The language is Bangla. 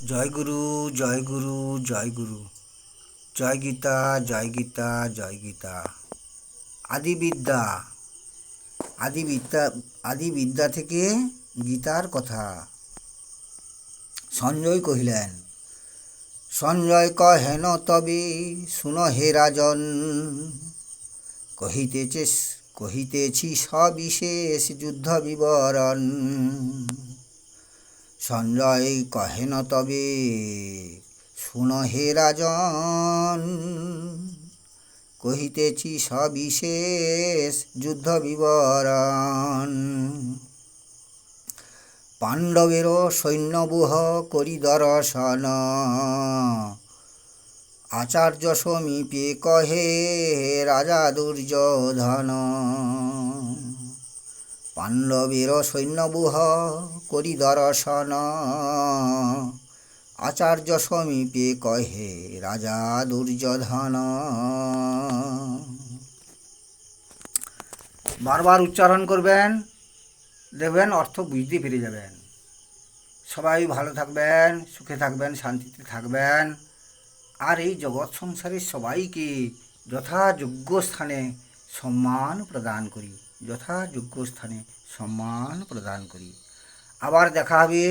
জয় গুরু, জয় গুরু, জয় গুরু। জয় গীতা, জয় গীতা, জয় গীতা। আদিবিদ্যা, আদিবিদ্যা, আদিবিদ্যা থেকে গীতার কথা। সঞ্জয় কহিলেন, সঞ্জয় কহেন তবে শুন হে রাজন, কহিতেছে কহিতেছি সবিশেষ যুদ্ধ বিবরণ। সঞ্জয় কহেন তবে শুন হে রাজন, কহিতেছি সবিশেষ যুদ্ধ বিবরণ। পাণ্ডবেরও সৈন্যবুহ করি দর্শন, আচার্য সমীপে কহে রাজা দুর্যোধন। পাণ্ডবের সৈন্যবুহ করি দর্শন, আচার্য সমীপে কহে রাজা দুর্যোধন। বারবার উচ্চারণ করবেন, দেখবেন অর্থ বুঝতে পেরে যাবেন। সবাই ভালো থাকবেন, সুখে থাকবেন, শান্তিতে থাকবেন। আর এই জগৎ সংসারের সবাইকে যথাযোগ্য স্থানে সম্মান প্রদান করি, যথাযোগ্য স্থানে সম্মান প্রদান করি। আবার দেখা হবে